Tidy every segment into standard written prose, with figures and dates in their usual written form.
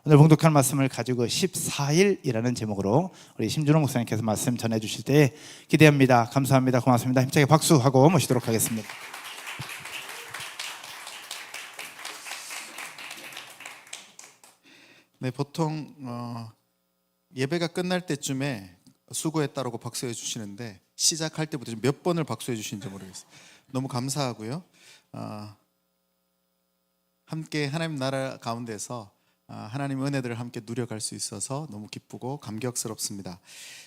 오늘 봉독할 말씀을 가지고 14일이라는 제목으로 우리 심준호 목사님께서 말씀 전해주실 때 기대합니다. 감사합니다. 고맙습니다. 힘차게 박수하고 모시도록 하겠습니다. 네, 보통 예배가 끝날 때쯤에 수고했다라고 박수해 주시는데 시작할 때부터 몇 번을 박수해 주시는지 모르겠어요. 너무 감사하고요. 함께 하나님 나라 가운데서 하나님의 은혜들을 함께 누려갈 수 있어서 너무 기쁘고 감격스럽습니다.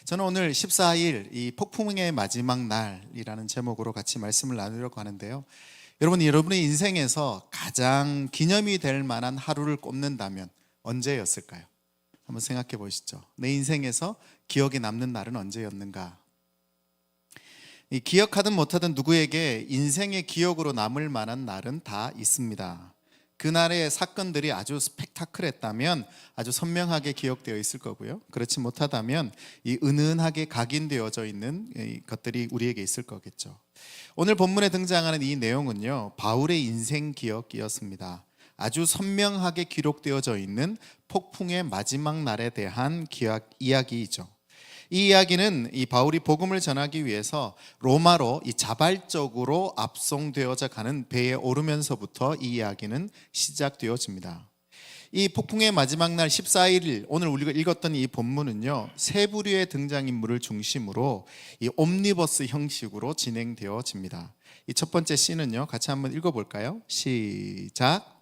저는 오늘 14일 이 폭풍의 마지막 날이라는 제목으로 같이 말씀을 나누려고 하는데요. 여러분의 인생에서 가장 기념이 될 만한 하루를 꼽는다면 언제였을까요? 한번 생각해 보시죠. 내 인생에서 기억에 남는 날은 언제였는가? 이 기억하든 못하든 누구에게 인생의 기억으로 남을 만한 날은 다 있습니다. 그날의 사건들이 아주 스펙타클했다면 아주 선명하게 기억되어 있을 거고요. 그렇지 못하다면 이 은은하게 각인되어져 있는 것들이 우리에게 있을 거겠죠. 오늘 본문에 등장하는 이 내용은요, 바울의 인생 기억이었습니다. 아주 선명하게 기록되어져 있는 폭풍의 마지막 날에 대한 이야기이죠. 이 이야기는 이 바울이 복음을 전하기 위해서 로마로 이 자발적으로 압송되어져 가는 배에 오르면서부터 이 이야기는 시작되어집니다. 이 폭풍의 마지막 날 14일, 오늘 우리가 읽었던 이 본문은요, 세 부류의 등장인물을 중심으로 이 옴니버스 형식으로 진행되어집니다. 이 첫 번째 씬은요, 같이 한번 읽어볼까요? 시작.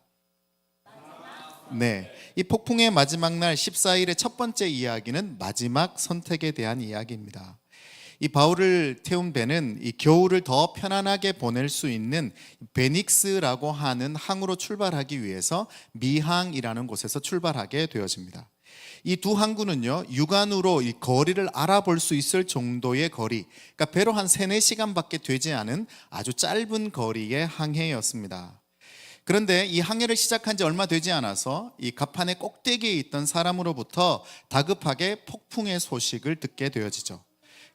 네, 이 폭풍의 마지막 날 14일의 첫 번째 이야기는 마지막 선택에 대한 이야기입니다. 이 바울을 태운 배는 이 겨울을 더 편안하게 보낼 수 있는 베닉스라고 하는 항으로 출발하기 위해서 미항이라는 곳에서 출발하게 되어집니다. 이 두 항구는요, 육안으로 이 거리를 알아볼 수 있을 정도의 거리, 그러니까 배로 한 3-4시간밖에 되지 않은 아주 짧은 거리의 항해였습니다. 그런데 이 항해를 시작한 지 얼마 되지 않아서 이 갑판의 꼭대기에 있던 사람으로부터 다급하게 폭풍의 소식을 듣게 되어지죠.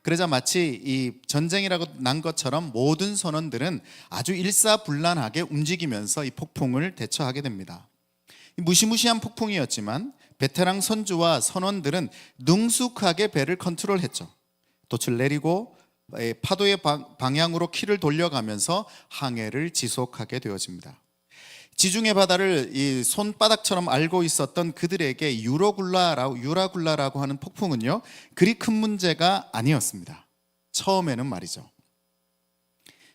그러자 마치 이 전쟁이라고 난 것처럼 모든 선원들은 아주 일사불란하게 움직이면서 이 폭풍을 대처하게 됩니다. 무시무시한 폭풍이었지만 베테랑 선주와 선원들은 능숙하게 배를 컨트롤했죠. 돛을 내리고 파도의 방향으로 키를 돌려가면서 항해를 지속하게 되어집니다. 지중해 바다를 이 손바닥처럼 알고 있었던 그들에게 유라굴라라고 하는 폭풍은요, 그리 큰 문제가 아니었습니다. 처음에는 말이죠.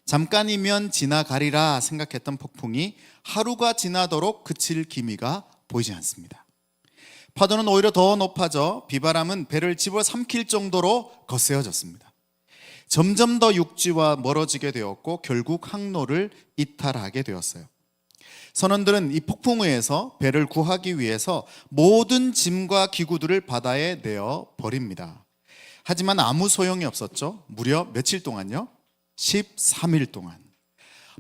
잠깐이면 지나가리라 생각했던 폭풍이 하루가 지나도록 그칠 기미가 보이지 않습니다. 파도는 오히려 더 높아져 비바람은 배를 집어삼킬 정도로 거세어졌습니다. 점점 더 육지와 멀어지게 되었고 결국 항로를 이탈하게 되었어요. 선원들은 이 폭풍우에서 배를 구하기 위해서 모든 짐과 기구들을 바다에 내어 버립니다. 하지만 아무 소용이 없었죠. 무려 며칠 동안요? 13일 동안.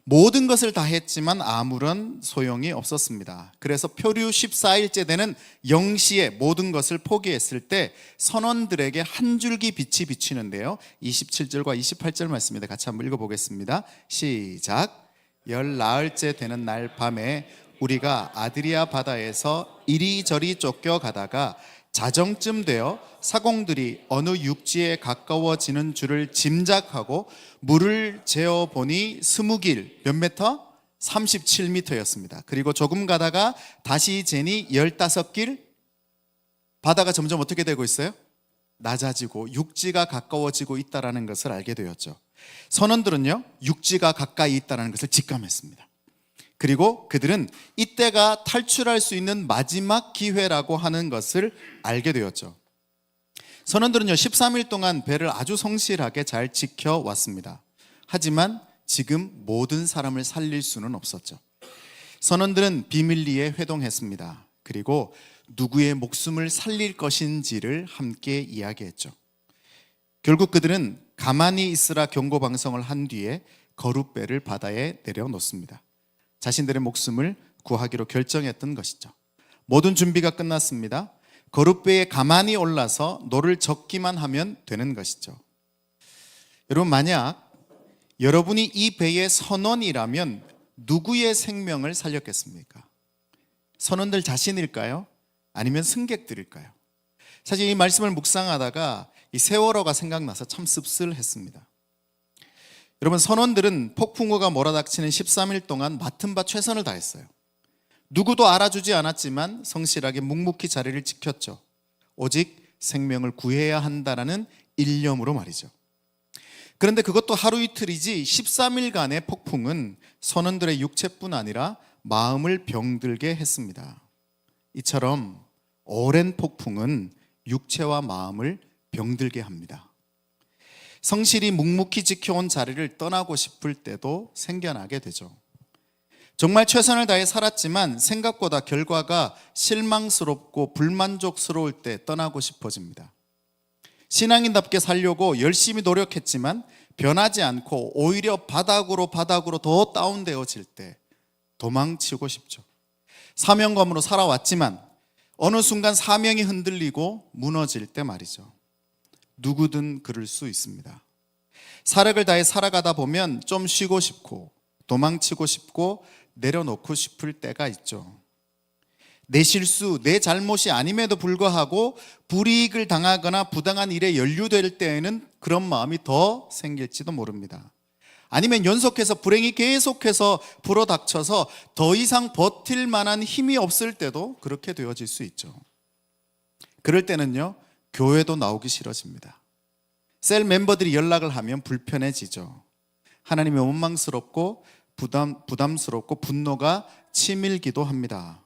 모든 것을 다 했지만 아무런 소용이 없었습니다. 그래서 표류 14일째 되는 0시에 모든 것을 포기했을 때 선원들에게 한 줄기 빛이 비치는데요, 27절과 28절 말씀입니다. 같이 한번 읽어보겠습니다. 시작. 14일째 되는 날 밤에 우리가 아드리아 바다에서 이리저리 쫓겨가다가 자정쯤 되어 사공들이 어느 육지에 가까워지는 줄을 짐작하고 물을 재어보니 20길, 몇 미터? 37m였습니다. 그리고 조금 가다가 다시 재니 15길. 바다가 점점 어떻게 되고 있어요? 낮아지고 육지가 가까워지고 있다는 것을 알게 되었죠. 선원들은요, 육지가 가까이 있다는 것을 직감했습니다. 그리고 그들은 이때가 탈출할 수 있는 마지막 기회라고 하는 것을 알게 되었죠. 선원들은요, 13일 동안 배를 아주 성실하게 잘 지켜왔습니다. 하지만 지금 모든 사람을 살릴 수는 없었죠. 선원들은 비밀리에 회동했습니다. 그리고 누구의 목숨을 살릴 것인지를 함께 이야기했죠. 결국 그들은 가만히 있으라 경고방송을 한 뒤에 거룻배를 바다에 내려놓습니다. 자신들의 목숨을 구하기로 결정했던 것이죠. 모든 준비가 끝났습니다. 거룻배에 가만히 올라서 노를 젓기만 하면 되는 것이죠. 여러분, 만약 여러분이 이 배의 선원이라면 누구의 생명을 살렸겠습니까? 선원들 자신일까요? 아니면 승객들일까요? 사실 이 말씀을 묵상하다가 이 세월호가 생각나서 참 씁쓸했습니다. 여러분, 선원들은 폭풍우가 몰아닥치는 13일 동안 맡은 바 최선을 다했어요. 누구도 알아주지 않았지만 성실하게 묵묵히 자리를 지켰죠. 오직 생명을 구해야 한다라는 일념으로 말이죠. 그런데 그것도 하루 이틀이지 13일간의 폭풍은 선원들의 육체뿐 아니라 마음을 병들게 했습니다. 이처럼 오랜 폭풍은 육체와 마음을 병들게 합니다. 성실히 묵묵히 지켜온 자리를 떠나고 싶을 때도 생겨나게 되죠. 정말 최선을 다해 살았지만 생각보다 결과가 실망스럽고 불만족스러울 때 떠나고 싶어집니다. 신앙인답게 살려고 열심히 노력했지만 변하지 않고 오히려 바닥으로 더 다운되어질 때 도망치고 싶죠. 사명감으로 살아왔지만 어느 순간 사명이 흔들리고 무너질 때 말이죠. 누구든 그럴 수 있습니다. 사력을 다해 살아가다 보면 좀 쉬고 싶고 도망치고 싶고 내려놓고 싶을 때가 있죠. 내 실수, 내 잘못이 아님에도 불구하고 불이익을 당하거나 부당한 일에 연루될 때에는 그런 마음이 더 생길지도 모릅니다. 아니면 연속해서 불행이 계속해서 불어닥쳐서 더 이상 버틸 만한 힘이 없을 때도 그렇게 되어질 수 있죠. 그럴 때는요, 교회도 나오기 싫어집니다. 셀 멤버들이 연락을 하면 불편해지죠. 하나님이 원망스럽고 부담스럽고 분노가 치밀기도 합니다.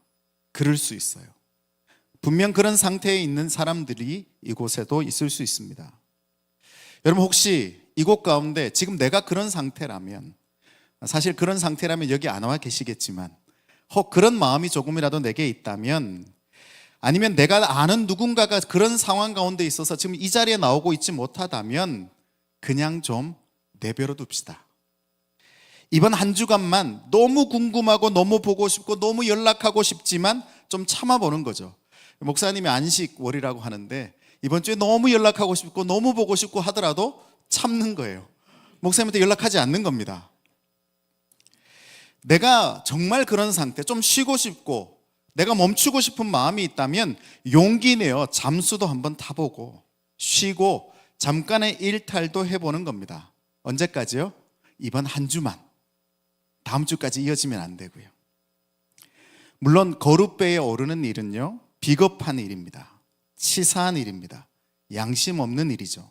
그럴 수 있어요. 분명 그런 상태에 있는 사람들이 이곳에도 있을 수 있습니다. 여러분, 혹시 이곳 가운데 지금 내가 그런 상태라면, 사실 그런 상태라면 여기 안 와 계시겠지만 혹 그런 마음이 조금이라도 내게 있다면, 아니면 내가 아는 누군가가 그런 상황 가운데 있어서 지금 이 자리에 나오고 있지 못하다면 그냥 좀 내버려 둡시다. 이번 한 주간만 너무 궁금하고 너무 보고 싶고 너무 연락하고 싶지만 좀 참아보는 거죠. 목사님이 안식월이라고 하는데 이번 주에 너무 연락하고 싶고 너무 보고 싶고 하더라도 참는 거예요. 목사님한테 연락하지 않는 겁니다. 내가 정말 그런 상태, 좀 쉬고 싶고 내가 멈추고 싶은 마음이 있다면 용기 내어 잠수도 한번 타보고 쉬고 잠깐의 일탈도 해보는 겁니다. 언제까지요? 이번 한 주만. 다음 주까지 이어지면 안 되고요. 물론 거룻배에 오르는 일은요, 비겁한 일입니다. 치사한 일입니다. 양심 없는 일이죠.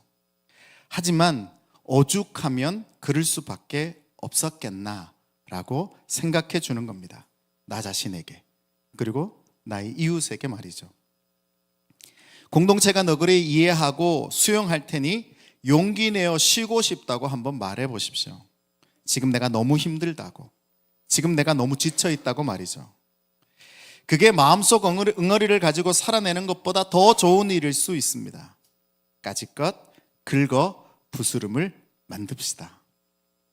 하지만 오죽하면 그럴 수밖에 없었겠나라고 생각해 주는 겁니다. 나 자신에게, 그리고 나의 이웃에게 말이죠. 공동체가 너그레이 이해하고 수용할 테니 용기 내어 쉬고 싶다고 한번 말해 보십시오. 지금 내가 너무 힘들다고, 지금 내가 너무 지쳐 있다고 말이죠. 그게 마음속 응어리를 가지고 살아내는 것보다 더 좋은 일일 수 있습니다. 까짓것 긁어 부스름을 만듭시다.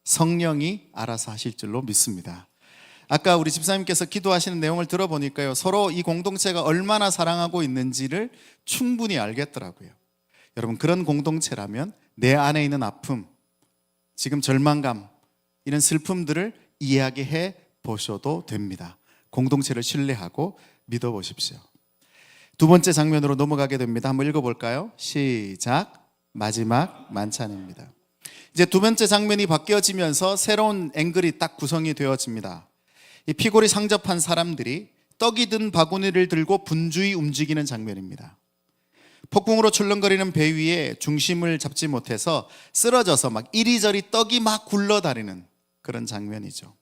성령이 알아서 하실 줄로 믿습니다. 아까 우리 집사님께서 기도하시는 내용을 들어보니까요, 서로 이 공동체가 얼마나 사랑하고 있는지를 충분히 알겠더라고요. 여러분, 그런 공동체라면 내 안에 있는 아픔, 지금 절망감, 이런 슬픔들을 이야기해 보셔도 됩니다. 공동체를 신뢰하고 믿어보십시오. 두 번째 장면으로 넘어가게 됩니다. 한번 읽어볼까요? 시작. 마지막 만찬입니다. 이제 두 번째 장면이 바뀌어지면서 새로운 앵글이 딱 구성이 되어집니다. 이 피골이 상접한 사람들이 떡이 든 바구니를 들고 분주히 움직이는 장면입니다. 폭풍으로 출렁거리는 배 위에 중심을 잡지 못해서 쓰러져서 막 이리저리 떡이 막 굴러다니는 그런 장면이죠.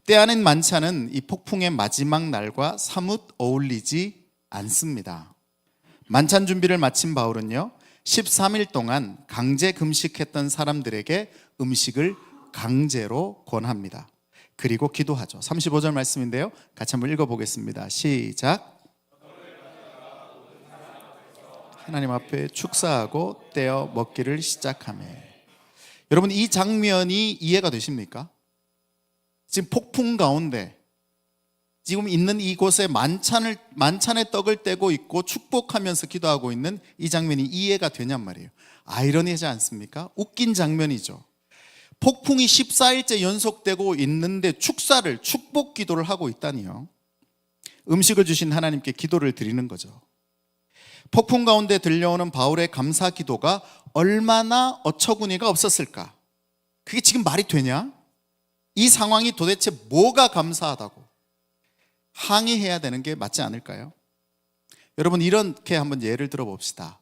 때 아닌 만찬은 이 폭풍의 마지막 날과 사뭇 어울리지 않습니다. 만찬 준비를 마친 바울은요, 13일 동안 강제 금식했던 사람들에게 음식을 강제로 권합니다. 그리고 기도하죠. 35절 말씀인데요, 같이 한번 읽어보겠습니다. 시작. 하나님 앞에 축사하고 떼어 먹기를 시작하며. 여러분, 이 장면이 이해가 되십니까? 지금 폭풍 가운데 지금 있는 이곳에 만찬의 떡을 떼고 있고 축복하면서 기도하고 있는 이 장면이 이해가 되냔 말이에요. 아이러니하지 않습니까? 웃긴 장면이죠. 폭풍이 14일째 연속되고 있는데 축복 기도를 하고 있다니요. 음식을 주신 하나님께 기도를 드리는 거죠. 폭풍 가운데 들려오는 바울의 감사 기도가 얼마나 어처구니가 없었을까? 그게 지금 말이 되냐? 이 상황이 도대체 뭐가 감사하다고 항의해야 되는 게 맞지 않을까요? 여러분, 이렇게 한번 예를 들어 봅시다.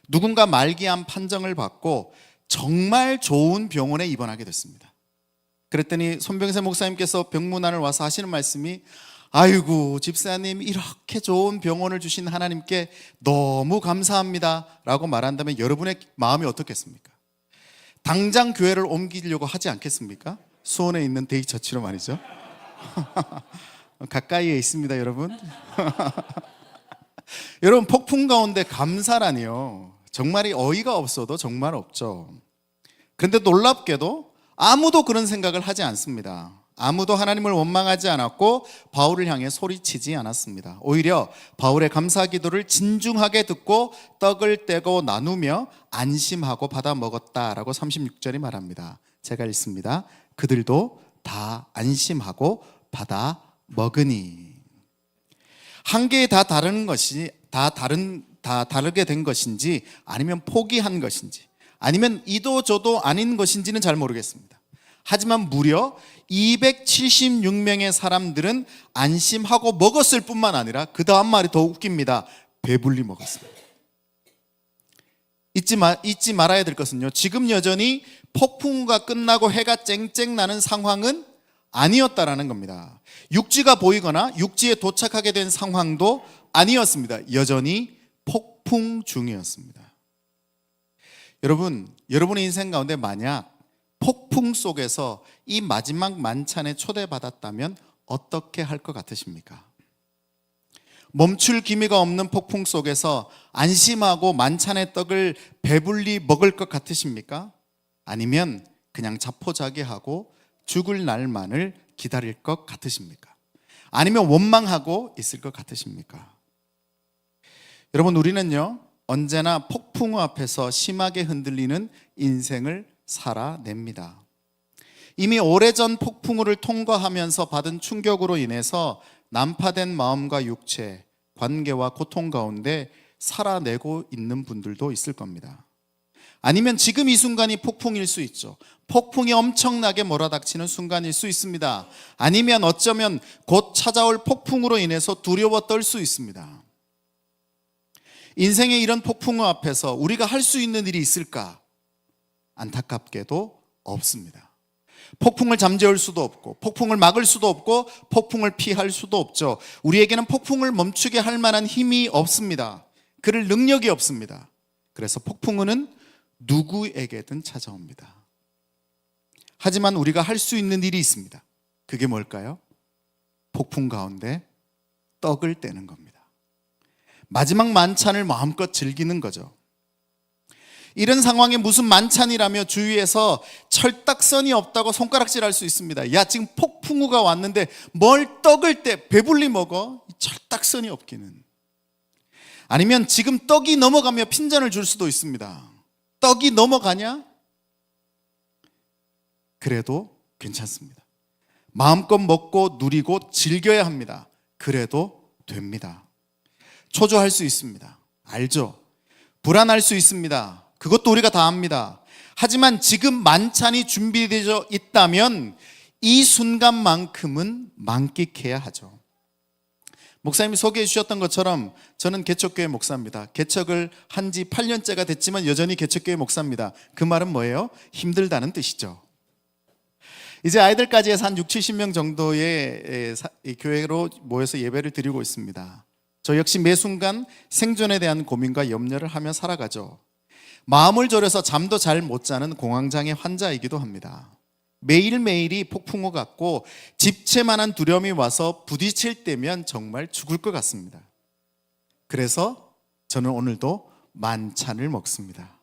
누군가 말기암 판정을 받고 정말 좋은 병원에 입원하게 됐습니다. 그랬더니 손병세 목사님께서 병문안을 와서 하시는 말씀이, 아이고 집사님, 이렇게 좋은 병원을 주신 하나님께 너무 감사합니다 라고 말한다면 여러분의 마음이 어떻겠습니까? 당장 교회를 옮기려고 하지 않겠습니까? 수원에 있는 데이처치로 말이죠. 가까이에 있습니다, 여러분. 여러분, 폭풍 가운데 감사라니요, 정말이 어이가 없어도 정말 없죠. 그런데 놀랍게도 아무도 그런 생각을 하지 않습니다. 아무도 하나님을 원망하지 않았고 바울을 향해 소리치지 않았습니다. 오히려 바울의 감사 기도를 진중하게 듣고 떡을 떼고 나누며 안심하고 받아 먹었다라고 36절이 말합니다. 제가 읽습니다. 그들도 다 안심하고 받아 먹으니. 한 개에 다 다른 것이 다 다르게 된 것인지, 아니면 포기한 것인지, 아니면 이도 저도 아닌 것인지는 잘 모르겠습니다. 하지만 무려 276명의 사람들은 안심하고 먹었을 뿐만 아니라 그 다음 말이 더 웃깁니다. 배불리 먹었습니다. 잊지 말아야 될 것은요, 지금 여전히 폭풍우가 끝나고 해가 쨍쨍 나는 상황은 아니었다라는 겁니다. 육지가 보이거나 육지에 도착하게 된 상황도 아니었습니다. 여전히 폭풍 중이었습니다. 여러분, 여러분의 인생 가운데 만약 폭풍 속에서 이 마지막 만찬에 초대받았다면 어떻게 할 것 같으십니까? 멈출 기미가 없는 폭풍 속에서 안심하고 만찬의 떡을 배불리 먹을 것 같으십니까? 아니면 그냥 자포자기하고 죽을 날만을 기다릴 것 같으십니까? 아니면 원망하고 있을 것 같으십니까? 여러분, 우리는요, 언제나 폭풍우 앞에서 심하게 흔들리는 인생을 살아냅니다. 이미 오래전 폭풍우를 통과하면서 받은 충격으로 인해서 난파된 마음과 육체, 관계와 고통 가운데 살아내고 있는 분들도 있을 겁니다. 아니면 지금 이 순간이 폭풍일 수 있죠. 폭풍이 엄청나게 몰아닥치는 순간일 수 있습니다. 아니면 어쩌면 곧 찾아올 폭풍으로 인해서 두려워 떨 수 있습니다. 인생의 이런 폭풍우 앞에서 우리가 할 수 있는 일이 있을까? 안타깝게도 없습니다. 폭풍을 잠재울 수도 없고, 폭풍을 막을 수도 없고, 폭풍을 피할 수도 없죠. 우리에게는 폭풍을 멈추게 할 만한 힘이 없습니다. 그럴 능력이 없습니다. 그래서 폭풍우는 누구에게든 찾아옵니다. 하지만 우리가 할 수 있는 일이 있습니다. 그게 뭘까요? 폭풍 가운데 떡을 떼는 겁니다. 마지막 만찬을 마음껏 즐기는 거죠. 이런 상황에 무슨 만찬이라며 주위에서 철딱선이 없다고 손가락질할 수 있습니다. 야, 지금 폭풍우가 왔는데 뭘 떡을 떼 배불리 먹어? 철딱선이 없기는. 아니면 지금 떡이 넘어가며 핀잔을 줄 수도 있습니다. 떡이 넘어가냐? 그래도 괜찮습니다. 마음껏 먹고 누리고 즐겨야 합니다. 그래도 됩니다. 초조할 수 있습니다. 알죠? 불안할 수 있습니다. 그것도 우리가 다 압니다. 하지만 지금 만찬이 준비되어 있다면 이 순간만큼은 만끽해야 하죠. 목사님이 소개해 주셨던 것처럼 저는 개척교회 목사입니다. 개척을 한 지 8년째가 됐지만 여전히 개척교회 목사입니다. 그 말은 뭐예요? 힘들다는 뜻이죠. 이제 아이들까지 해서 한 6, 70명 정도의 교회로 모여서 예배를 드리고 있습니다. 저 역시 매 순간 생존에 대한 고민과 염려를 하며 살아가죠. 마음을 졸여서 잠도 잘 못 자는 공황장애 환자이기도 합니다. 매일매일이 폭풍우 같고 집채만한 두려움이 와서 부딪힐 때면 정말 죽을 것 같습니다. 그래서 저는 오늘도 만찬을 먹습니다.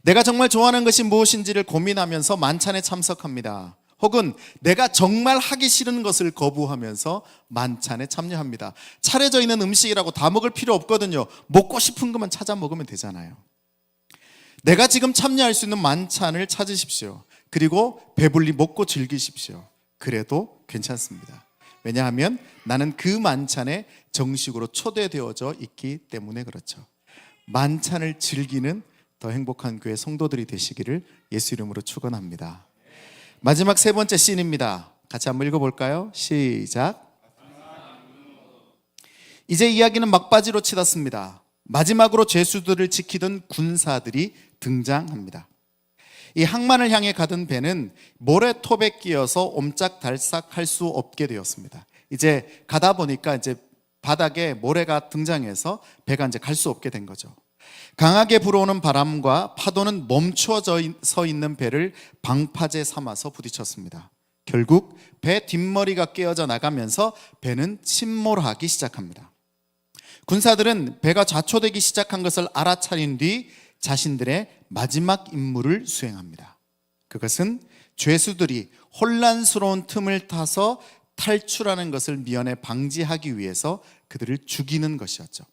내가 정말 좋아하는 것이 무엇인지를 고민하면서 만찬에 참석합니다. 혹은 내가 정말 하기 싫은 것을 거부하면서 만찬에 참여합니다. 차려져 있는 음식이라고 다 먹을 필요 없거든요. 먹고 싶은 것만 찾아 먹으면 되잖아요. 내가 지금 참여할 수 있는 만찬을 찾으십시오. 그리고 배불리 먹고 즐기십시오. 그래도 괜찮습니다. 왜냐하면 나는 그 만찬에 정식으로 초대되어져 있기 때문에 그렇죠. 만찬을 즐기는 더 행복한 교회 성도들이 되시기를 예수 이름으로 축원합니다. 마지막 세 번째 씬입니다. 같이 한번 읽어볼까요? 시작. 이제 이야기는 막바지로 치닫습니다. 마지막으로 죄수들을 지키던 군사들이 등장합니다. 이 항만을 향해 가던 배는 모래톱에 끼어서 옴짝달싹 할 수 없게 되었습니다. 이제 가다 보니까 이제 바닥에 모래가 등장해서 배가 이제 갈 수 없게 된 거죠. 강하게 불어오는 바람과 파도는 멈춰져 서 있는 배를 방파제 삼아서 부딪혔습니다. 결국 배 뒷머리가 깨어져 나가면서 배는 침몰하기 시작합니다. 군사들은 배가 좌초되기 시작한 것을 알아차린 뒤 자신들의 마지막 임무를 수행합니다. 그것은 죄수들이 혼란스러운 틈을 타서 탈출하는 것을 미연에 방지하기 위해서 그들을 죽이는 것이었죠.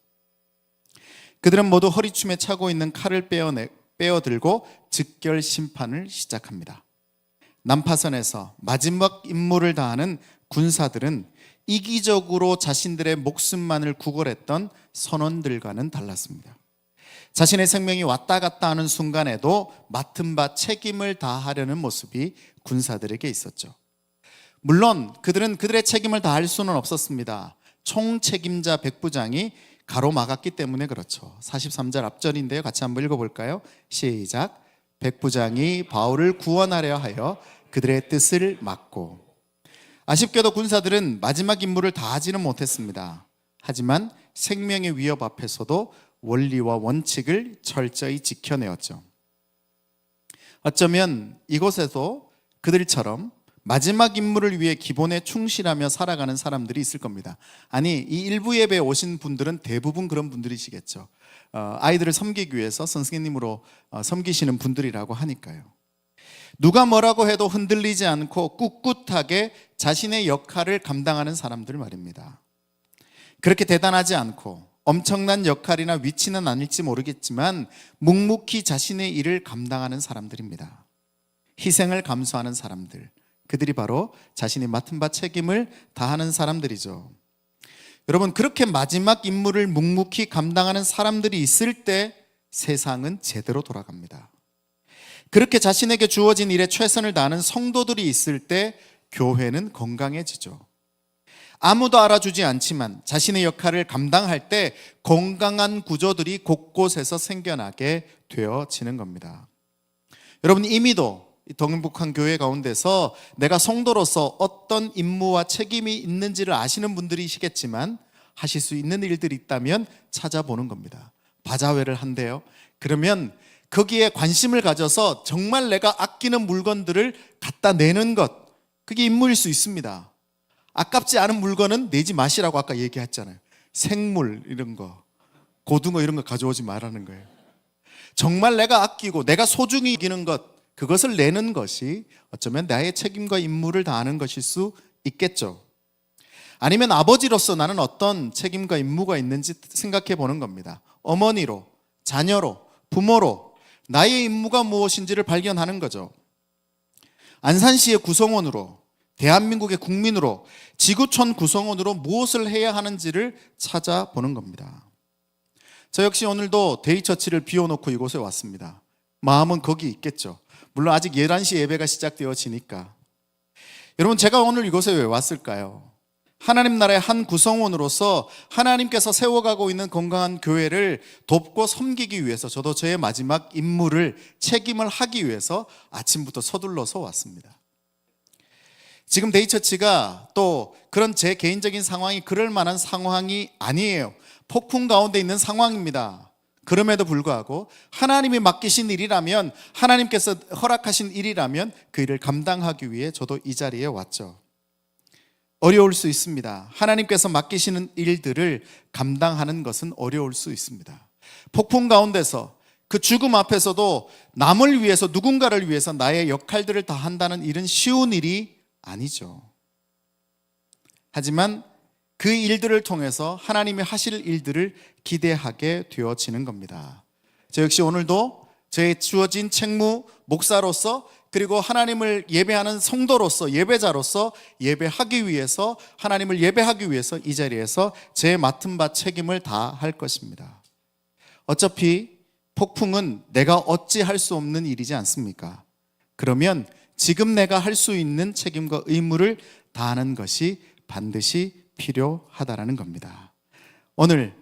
그들은 모두 허리춤에 차고 있는 칼을 빼어들고 즉결 심판을 시작합니다. 난파선에서 마지막 임무를 다하는 군사들은 이기적으로 자신들의 목숨만을 구걸했던 선원들과는 달랐습니다. 자신의 생명이 왔다 갔다 하는 순간에도 맡은 바 책임을 다하려는 모습이 군사들에게 있었죠. 물론 그들은 그들의 책임을 다할 수는 없었습니다. 총책임자 백부장이 가로막았기 때문에 그렇죠. 43절 앞절인데요. 같이 한번 읽어볼까요? 시작. 백부장이 바울을 구원하려 하여 그들의 뜻을 막고. 아쉽게도 군사들은 마지막 임무를 다하지는 못했습니다. 하지만 생명의 위협 앞에서도 원리와 원칙을 철저히 지켜내었죠. 어쩌면 이곳에도 그들처럼 마지막 임무를 위해 기본에 충실하며 살아가는 사람들이 있을 겁니다. 아니, 이 일부 예배에 오신 분들은 대부분 그런 분들이시겠죠. 아이들을 섬기기 위해서 선생님으로 섬기시는 분들이라고 하니까요. 누가 뭐라고 해도 흔들리지 않고 꿋꿋하게 자신의 역할을 감당하는 사람들 말입니다. 그렇게 대단하지 않고 엄청난 역할이나 위치는 아닐지 모르겠지만 묵묵히 자신의 일을 감당하는 사람들입니다. 희생을 감수하는 사람들, 그들이 바로 자신이 맡은 바 책임을 다하는 사람들이죠. 여러분, 그렇게 마지막 임무를 묵묵히 감당하는 사람들이 있을 때 세상은 제대로 돌아갑니다. 그렇게 자신에게 주어진 일에 최선을 다하는 성도들이 있을 때 교회는 건강해지죠. 아무도 알아주지 않지만 자신의 역할을 감당할 때 건강한 구조들이 곳곳에서 생겨나게 되어지는 겁니다. 여러분, 이미도 더 행복한 교회 가운데서 내가 성도로서 어떤 임무와 책임이 있는지를 아시는 분들이시겠지만 하실 수 있는 일들이 있다면 찾아보는 겁니다. 바자회를 한대요. 그러면 거기에 관심을 가져서 정말 내가 아끼는 물건들을 갖다 내는 것, 그게 임무일 수 있습니다. 아깝지 않은 물건은 내지 마시라고 아까 얘기했잖아요. 생물 이런 거, 고등어 이런 거 가져오지 말라는 거예요. 정말 내가 아끼고 내가 소중히 여기는 것, 그것을 내는 것이 어쩌면 나의 책임과 임무를 다하는 것일 수 있겠죠. 아니면 아버지로서 나는 어떤 책임과 임무가 있는지 생각해 보는 겁니다. 어머니로, 자녀로, 부모로 나의 임무가 무엇인지를 발견하는 거죠. 안산시의 구성원으로, 대한민국의 국민으로, 지구촌 구성원으로 무엇을 해야 하는지를 찾아보는 겁니다. 저 역시 오늘도 데이처치를 비워놓고 이곳에 왔습니다. 마음은 거기 있겠죠. 물론 아직 11시 예배가 시작되어지니까. 여러분, 제가 오늘 이곳에 왜 왔을까요? 하나님 나라의 한 구성원으로서 하나님께서 세워가고 있는 건강한 교회를 돕고 섬기기 위해서 저도 저의 마지막 임무를 책임을 하기 위해서 아침부터 서둘러서 왔습니다. 지금 데이처치가 또 그런 제 개인적인 상황이 그럴 만한 상황이 아니에요. 폭풍 가운데 있는 상황입니다. 그럼에도 불구하고 하나님이 맡기신 일이라면, 하나님께서 허락하신 일이라면 그 일을 감당하기 위해 저도 이 자리에 왔죠. 어려울 수 있습니다. 하나님께서 맡기시는 일들을 감당하는 것은 어려울 수 있습니다. 폭풍 가운데서 그 죽음 앞에서도 남을 위해서, 누군가를 위해서 나의 역할들을 다 한다는 일은 쉬운 일이 아니죠. 하지만 그 일들을 통해서 하나님이 하실 일들을 기대하게 되어지는 겁니다. 저 역시 오늘도 저의 주어진 책무 목사로서 그리고 하나님을 예배하는 성도로서, 예배자로서 예배하기 위해서, 하나님을 예배하기 위해서 이 자리에서 제 맡은 바 책임을 다할 것입니다. 어차피 폭풍은 내가 어찌할 수 없는 일이지 않습니까? 그러면 지금 내가 할 수 있는 책임과 의무를 다하는 것이 반드시 필요하다라는 겁니다. 오늘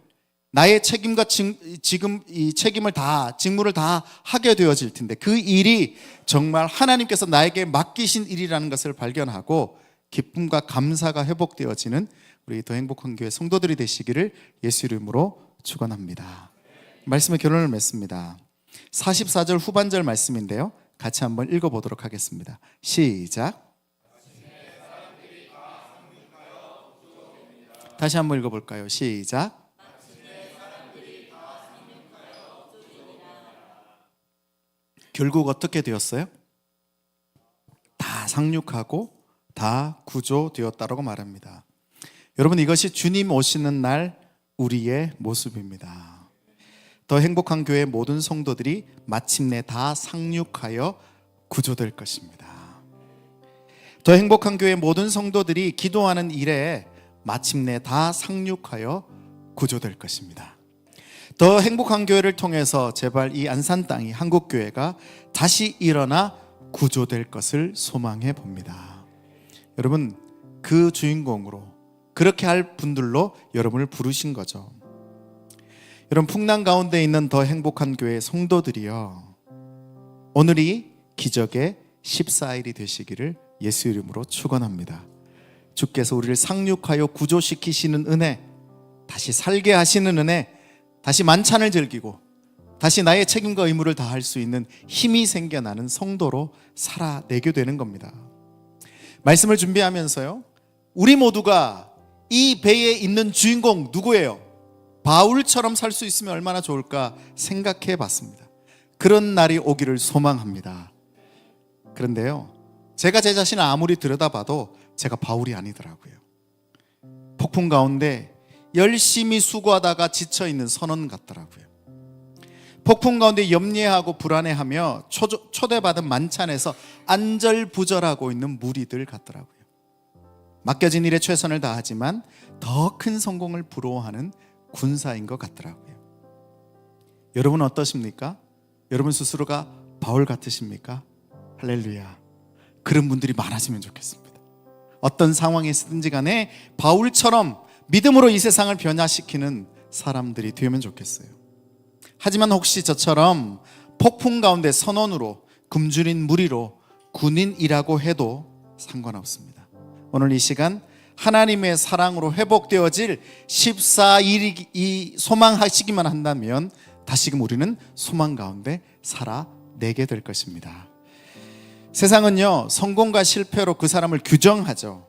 나의 책임과 지금 이 책임을 다, 직무를 다 하게 되어질 텐데 그 일이 정말 하나님께서 나에게 맡기신 일이라는 것을 발견하고 기쁨과 감사가 회복되어지는 우리 더 행복한 교회 성도들이 되시기를 예수 이름으로 축원합니다. 말씀의 결론을 맺습니다. 44절 후반절 말씀인데요, 같이 한번 읽어보도록 하겠습니다. 시작. 다시 한번 읽어볼까요? 시작. 결국 어떻게 되었어요? 다 상륙하고 다 구조되었다라고 말합니다. 여러분, 이것이 주님 오시는 날 우리의 모습입니다. 더 행복한 교회 모든 성도들이 마침내 다 상륙하여 구조될 것입니다. 더 행복한 교회 모든 성도들이 기도하는 일에 마침내 다 상륙하여 구조될 것입니다. 더 행복한 교회를 통해서 제발 이 안산 땅이, 한국 교회가 다시 일어나 구조될 것을 소망해 봅니다. 여러분, 그 주인공으로, 그렇게 할 분들로 여러분을 부르신 거죠. 여러분, 풍랑 가운데 있는 더 행복한 교회 성도들이요, 오늘이 기적의 14일이 되시기를 예수 이름으로 축원합니다. 주께서 우리를 상륙하여 구조시키시는 은혜, 다시 살게 하시는 은혜, 다시 만찬을 즐기고 다시 나의 책임과 의무를 다할 수 있는 힘이 생겨나는 성도로 살아내게 되는 겁니다. 말씀을 준비하면서요, 우리 모두가 이 배에 있는 주인공 누구예요? 바울처럼 살 수 있으면 얼마나 좋을까 생각해 봤습니다. 그런 날이 오기를 소망합니다. 그런데요, 제가 제 자신을 아무리 들여다봐도 제가 바울이 아니더라고요. 폭풍 가운데 열심히 수고하다가 지쳐있는 선원 같더라고요. 폭풍 가운데 염려하고 불안해하며 초대받은 만찬에서 안절부절하고 있는 무리들 같더라고요. 맡겨진 일에 최선을 다하지만 더 큰 성공을 부러워하는 군사인 것 같더라고요. 여러분은 어떠십니까? 여러분 스스로가 바울 같으십니까? 할렐루야. 그런 분들이 많아지면 좋겠습니다. 어떤 상황에 있든지 간에 바울처럼 믿음으로 이 세상을 변화시키는 사람들이 되면 좋겠어요. 하지만 혹시 저처럼 폭풍 가운데 선원으로, 굶주린 무리로 군인이라고 해도 상관없습니다. 오늘 이 시간 하나님의 사랑으로 회복되어질 14일이 소망하시기만 한다면 다시금 우리는 소망 가운데 살아내게 될 것입니다. 세상은요, 성공과 실패로 그 사람을 규정하죠.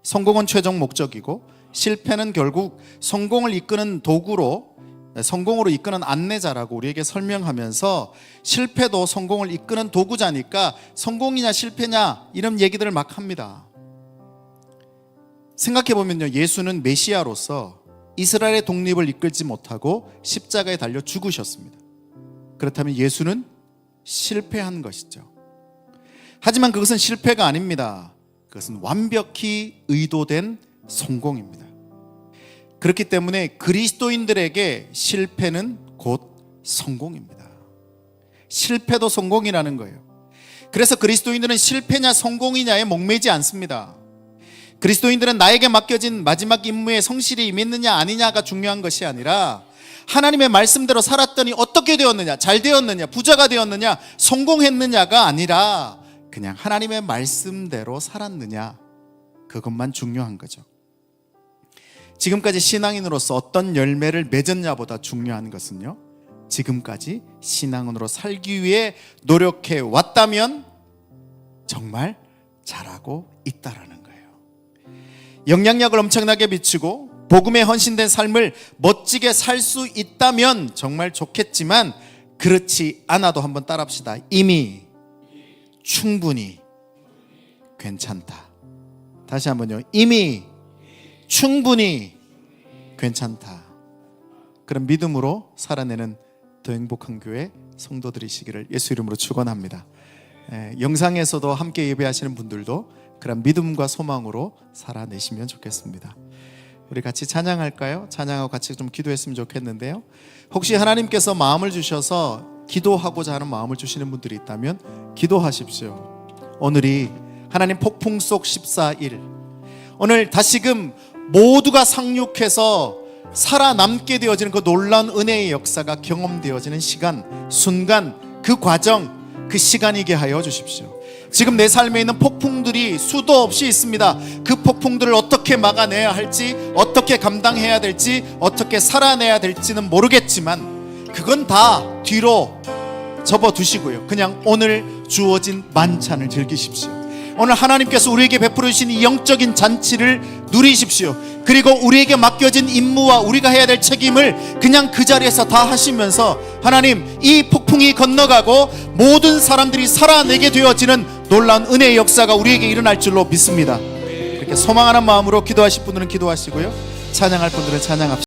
성공은 최종 목적이고 실패는 결국 성공을 이끄는 도구로, 성공으로 이끄는 안내자라고 우리에게 설명하면서 실패도 성공을 이끄는 도구자니까 성공이냐 실패냐 이런 얘기들을 막 합니다. 생각해보면요, 예수는 메시아로서 이스라엘의 독립을 이끌지 못하고 십자가에 달려 죽으셨습니다. 그렇다면 예수는 실패한 것이죠. 하지만 그것은 실패가 아닙니다. 그것은 완벽히 의도된 성공입니다. 그렇기 때문에 그리스도인들에게 실패는 곧 성공입니다. 실패도 성공이라는 거예요. 그래서 그리스도인들은 실패냐 성공이냐에 목매지 않습니다. 그리스도인들은 나에게 맡겨진 마지막 임무에 성실히 임했느냐 아니냐가 중요한 것이 아니라 하나님의 말씀대로 살았더니 어떻게 되었느냐, 잘 되었느냐, 부자가 되었느냐, 성공했느냐가 아니라 그냥 하나님의 말씀대로 살았느냐, 그것만 중요한 거죠. 지금까지 신앙인으로서 어떤 열매를 맺었냐보다 중요한 것은요, 지금까지 신앙인으로 살기 위해 노력해 왔다면 정말 잘하고 있다라는 거예요. 영향력을 엄청나게 미치고 복음에 헌신된 삶을 멋지게 살 수 있다면 정말 좋겠지만 그렇지 않아도 한번 따라합시다. 이미 충분히 괜찮다. 다시 한번요. 이미 충분히 괜찮다. 그런 믿음으로 살아내는 더 행복한 교회 성도들이시기를 예수 이름으로 축원합니다. 영상에서도 함께 예배하시는 분들도 그런 믿음과 소망으로 살아내시면 좋겠습니다. 우리 같이 찬양할까요? 찬양하고 같이 좀 기도했으면 좋겠는데요. 혹시 하나님께서 마음을 주셔서 기도하고자 하는 마음을 주시는 분들이 있다면 기도하십시오. 오늘이 하나님 폭풍 속 14일, 오늘 다시금 모두가 상륙해서 살아남게 되어지는 그 놀라운 은혜의 역사가 경험되어지는 시간, 순간, 그 과정, 그 시간이게 하여 주십시오. 지금 내 삶에 있는 폭풍들이 수도 없이 있습니다. 그 폭풍들을 어떻게 막아내야 할지, 어떻게 감당해야 될지, 어떻게 살아내야 될지는 모르겠지만 그건 다 뒤로 접어두시고요. 그냥 오늘 주어진 만찬을 즐기십시오. 오늘 하나님께서 우리에게 베풀어 주신 이 영적인 잔치를 누리십시오. 그리고 우리에게 맡겨진 임무와 우리가 해야 될 책임을 그냥 그 자리에서 다 하시면서 하나님, 이 폭풍이 건너가고 모든 사람들이 살아내게 되어지는 놀라운 은혜의 역사가 우리에게 일어날 줄로 믿습니다. 이렇게 소망하는 마음으로 기도하실 분들은 기도하시고요, 찬양할 분들은 찬양합시다.